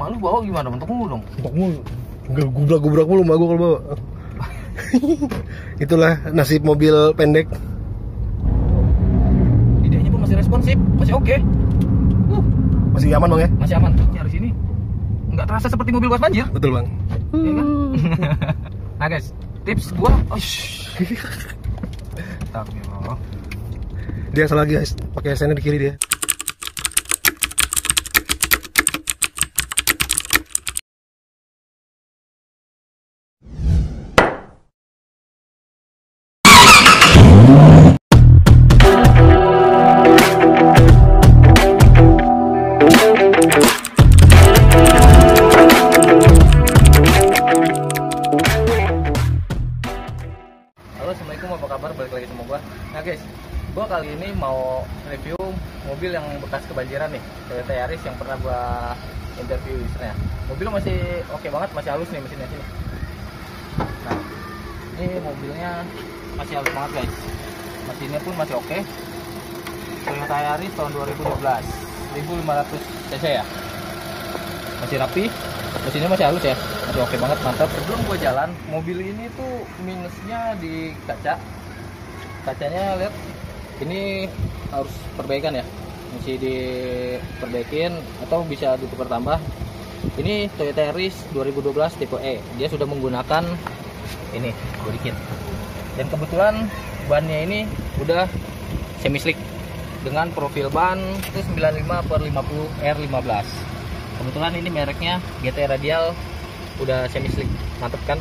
Mak lu bawa gimana? Mentok mulu dong. Mentok mulu. Gubrak mulu mak gua kalau bawa. Itulah nasib mobil pendek. Idenya pun masih responsif, masih oke. Masih aman bang ya? Masih aman. Harus ini nggak terasa seperti mobil bekas banjir. Betul bang. Iya kan? Nah guys, tips gua. Dia salah lagi guys, pakai sennya di kiri dia. Halo, assalamualaikum, apa kabar? Balik lagi sama gua. Nah guys, gua kali ini mau review mobil yang bekas kebanjiran nih, Toyota Yaris yang pernah gua interview usernya. Mobilnya masih oke banget, masih halus nih mesinnya sini. Nah, ini mobilnya masih halus banget guys. Mesinnya pun masih oke. Toyota Yaris tahun 2012, 1500 cc ya. Masih rapi, mesinnya masih halus ya, masih oke banget, mantap. Sebelum gua jalan, mobil ini tuh minusnya di kacanya lihat, ini harus perbaikan ya, mesti diperbaikin atau bisa ditukar tambah. Ini Toyota Yaris 2012 tipe E, dia sudah menggunakan ini body kit, dan kebetulan bannya ini udah semi slick dengan profil ban itu 95/50 R15. Kebetulan ini mereknya GT Radial, udah semi slick, mantep kan.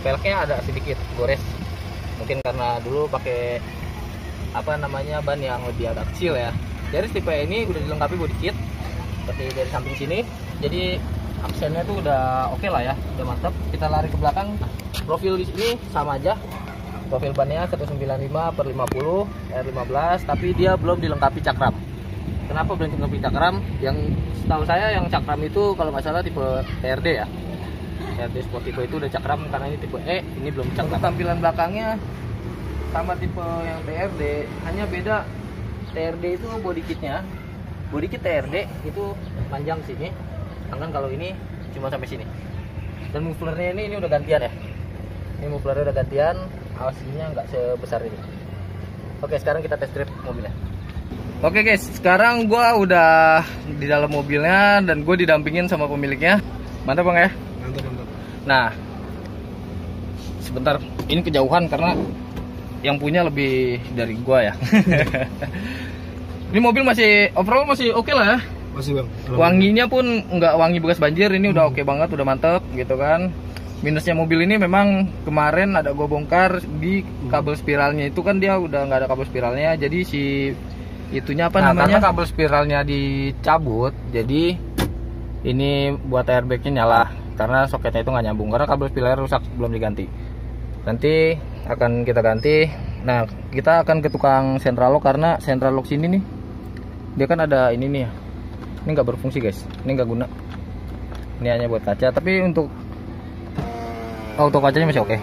Velgnya ada sedikit gores, mungkin karena dulu pakai apa namanya ban yang lebih agak kecil ya. Dari tipe ini udah dilengkapi body kit seperti dari samping sini, jadi aksennya tuh udah oke lah ya, udah mantep. Kita lari ke belakang, profil di sini sama aja, profil bannya 195/50 R15, tapi dia belum dilengkapi cakram. Kenapa belum dilengkapi cakram? Yang setahu saya yang cakram itu kalau nggak salah tipe TRD ya, TRD Sport tipe itu udah cakram, karena ini tipe E, ini belum cakram. Untuk tampilan belakangnya sama tipe yang TRD, hanya beda TRD itu body kitnya, body kit TRD itu panjang sini, sedangkan kalau ini cuma sampai sini. Dan mufflernya ini udah gantian ya, ini mufflernya udah gantian, aslinya nggak sebesar ini. Oke, sekarang kita test drive mobilnya. Oke guys, sekarang gua udah di dalam mobilnya dan gue didampingin sama pemiliknya. Mantap bang ya? Mantap. Nah, sebentar, ini kejauhan karena yang punya lebih dari gua ya. Ini mobil masih overall masih oke lah ya. Masih bang. Wanginya pun nggak wangi bekas banjir, ini udah oke banget, udah mantep gitu kan. Minusnya mobil ini memang kemarin ada gua bongkar di kabel spiralnya itu kan, dia udah nggak ada kabel spiralnya, jadi si itunya apa namanya, karena kabel spiralnya dicabut, jadi ini buat airbagnya nyala karena soketnya itu nggak nyambung, karena kabel spiralnya rusak, belum diganti. Nanti akan kita ganti. Nah, kita akan ke tukang central lock, karena central lock sini nih dia kan ada ini nih ya, ini nggak berfungsi guys, ini nggak guna, ini hanya buat kaca, tapi untuk auto kacanya masih oke.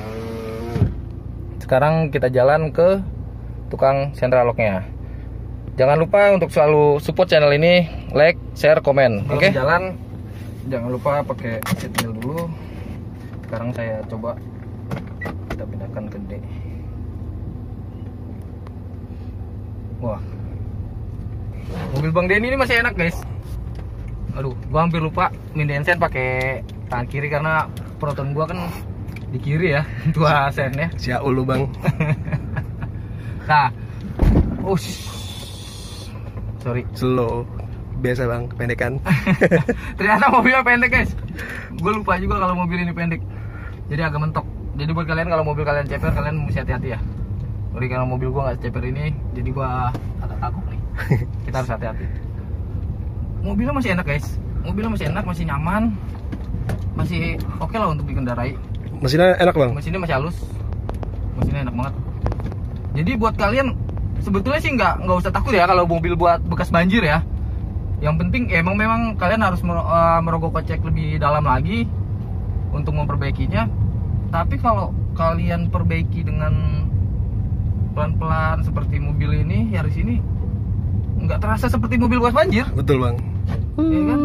Sekarang kita jalan ke tukang central locknya. Jangan lupa untuk selalu support channel ini, like, share, komen. Oke? Jalan, jangan lupa pakai seat belt dulu. Sekarang saya coba kita pindahkan ke D. Wah, mobil Bang Denny ini masih enak guys. Aduh, gua hampir lupa mindahin sen pakai tangan kiri karena proton gua kan di kiri ya, tua sennya. Siaul lu bang. Nah, sorry, Slow. Biasa bang, pendekan. ternyata mobilnya pendek guys. Gue lupa juga kalau mobil ini pendek, jadi agak mentok. Jadi buat kalian, kalau mobil kalian ceper, kalian mesti hati-hati ya. Jadi kalau mobil gue nggak ceper ini, jadi gue agak kagok nih. Kita harus hati-hati. Mobilnya masih enak guys, mobilnya masih enak, masih nyaman, masih oke lah untuk dikendarai. Mesinnya enak bang? Mesinnya masih halus, mesinnya enak banget. Jadi buat kalian sebetulnya sih nggak usah takut ya kalau mobil buat bekas banjir ya. Yang penting memang kalian harus merogoh kocek lebih dalam lagi untuk memperbaikinya. Tapi kalau kalian perbaiki dengan pelan-pelan seperti mobil ini, Yaris ini, nggak terasa seperti mobil bekas banjir. Betul bang. Iya kan?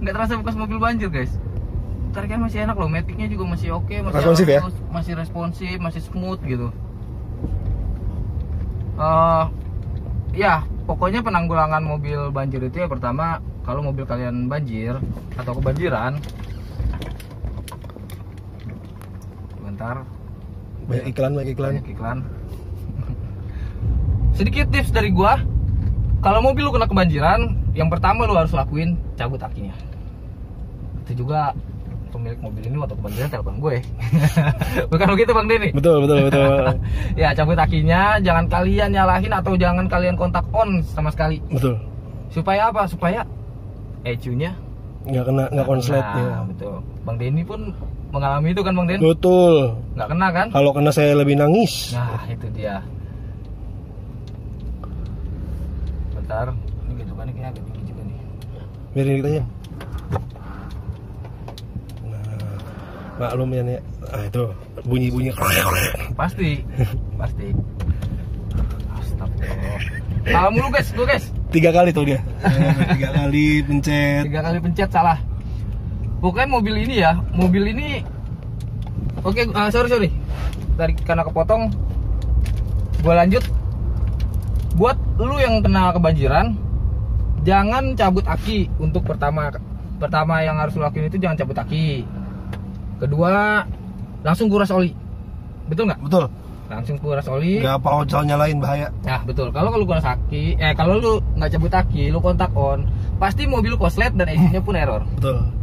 nggak terasa bekas mobil banjir guys. Tarikan masih enak loh, maticnya juga masih oke, masih Responsif ya? masih responsif, masih smooth gitu. Ya pokoknya penanggulangan mobil banjir itu ya pertama, kalau mobil kalian banjir atau kebanjiran, bentar, Banyak iklan. sedikit tips dari gua, kalau mobil lu kena kebanjiran, yang pertama lu harus lakuin cabut akinya. Itu juga pemilik mobil ini waktu kebanjiran telepon gue. Bukan begitu Bang Denny? Betul. Ya cabut akinya, jangan kalian nyalahin atau jangan kalian kontak on sama sekali. Betul. Supaya apa? Supaya ECU-nya Nggak konslet kena. ya. Betul. Bang Denny pun mengalami itu kan Bang Den? Betul. Nggak kena kan? Kalau kena saya lebih nangis. Nah itu dia. Bentar, ini gitu kan, ini agak tinggi juga nih. Biarin kita ya. Maklum ya nih. Itu bunyi Pasti. Astagfirullah. Salah mulu guys, gue guys. 3 kali tuh dia. 3 kali pencet. 3 kali pencet salah. Pokoknya mobil ini Oke, sorry. Tadi karena kepotong. Gue lanjut. Buat lu yang kena kebanjiran, jangan cabut aki untuk pertama yang harus lu lakuin itu jangan cabut aki. Kedua, langsung kuras oli. Betul nggak? Betul. Langsung kuras oli. Nggak power nyalain bahaya. Nah betul. Kalau lu kuras aki, kalau lu nggak cabut aki, lu kontak on, pasti mobil lu koslet dan ECU-nya pun error. Betul.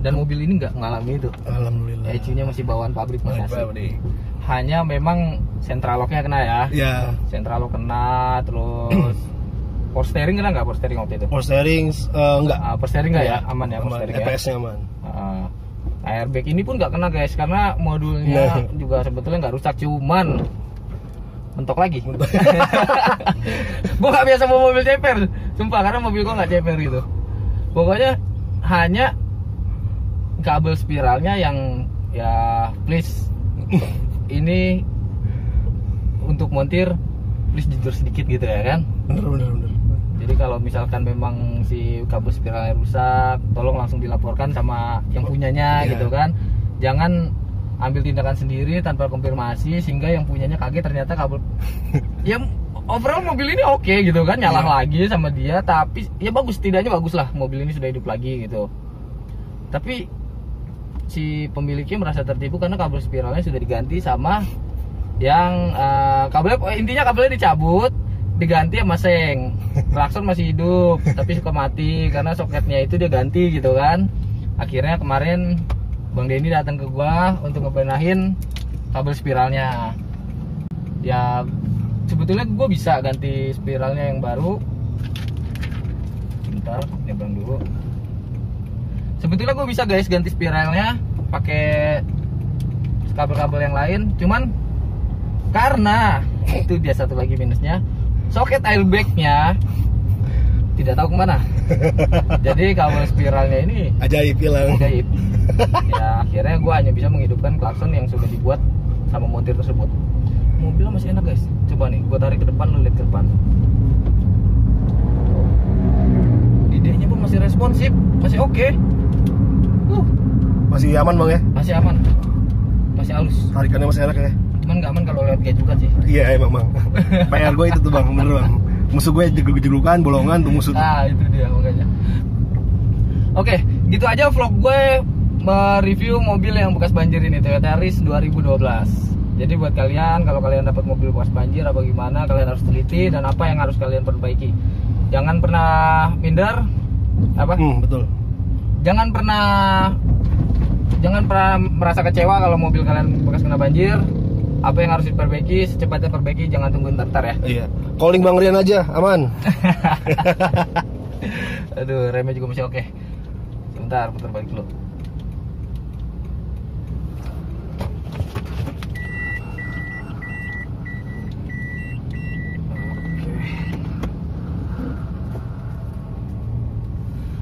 Dan mobil ini nggak ngalami itu. Alhamdulillah. ECU-nya masih bawaan pabrik masih. Nih. Hanya memang central lock-nya kena ya. Ya. Central lock kena, terus power steering kena nggak? Power steering waktu itu? Power steering enggak. Power steering nggak ya? Aman ya power Aman. steering ya? EPS-nya aman. Airbag ini pun nggak kena guys, karena modulnya juga sebetulnya nggak rusak, cuman mentok lagi. Gue nggak biasa bawa mobil ceper, sumpah, karena mobil gue nggak ceper gitu. Pokoknya hanya kabel spiralnya yang ya please ini untuk montir please jujur sedikit gitu ya kan. Bener. Jadi kalau misalkan memang si kabel spiralnya rusak, tolong langsung dilaporkan sama yang punyanya gitu kan. Jangan ambil tindakan sendiri tanpa konfirmasi sehingga yang punyanya kaget ternyata kabel. Ya overall mobil ini oke gitu kan, nyala lagi sama dia, tapi ya bagus, setidaknya bagus lah mobil ini sudah hidup lagi gitu. Tapi si pemiliknya merasa tertipu karena kabel spiralnya sudah diganti sama yang intinya kabelnya dicabut, diganti sama seng. Klakson masih hidup tapi suka mati karena soketnya itu dia ganti gitu kan. Akhirnya kemarin Bang Denny datang ke gua untuk ngebenahin kabel spiralnya. Ya sebetulnya gua bisa ganti spiralnya yang baru. Bentar, nyebrang dulu. Sebetulnya gua bisa guys ganti spiralnya pakai kabel-kabel yang lain, cuman karena itu dia satu lagi minusnya, soket airbagnya tidak tahu kemana. Jadi kabel spiralnya ini ajaib hilang. Ajaib. Ya akhirnya gue hanya bisa menghidupkan klakson yang sudah dibuat sama montir tersebut. Mobilnya masih enak guys. Coba nih, gue tarik ke depan, lu lihat ke depan. Idenya pun masih responsif, masih oke. Masih aman bang ya? Masih aman, masih halus. Tarikannya masih enak ya? Cuman nggak aman kalau lewat gate juga sih. Iya emang bang. PR gue itu tuh bang, bener bang. Musuh gue jegluk-jeglukan, bolongan tuh musuh. Nah itu dia makanya. Oke, gitu aja vlog gue mereview mobil yang bekas banjir ini, Toyota Yaris 2012. Jadi buat kalian, kalau kalian dapat mobil bekas banjir apa gimana, kalian harus teliti dan apa yang harus kalian perbaiki. Jangan pernah minder, apa? Betul. Jangan pernah merasa kecewa kalau mobil kalian bekas kena banjir. Apa yang harus diperbaiki, secepatnya perbaiki, jangan tunggu ntar ya. Iya. Calling Bang Rian aja, aman. Aduh, remnya juga masih oke. Sebentar, putar balik dulu.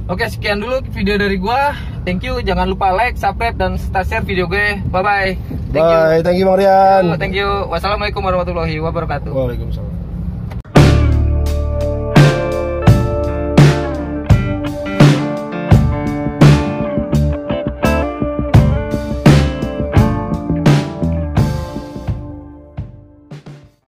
Oke, sekian dulu video dari gua. Thank you. Jangan lupa like, subscribe, dan share video gue. Bye bye. Bye, thank you Bang Rian. Thank you. Wassalamualaikum warahmatullahi wabarakatuh. Waalaikumsalam.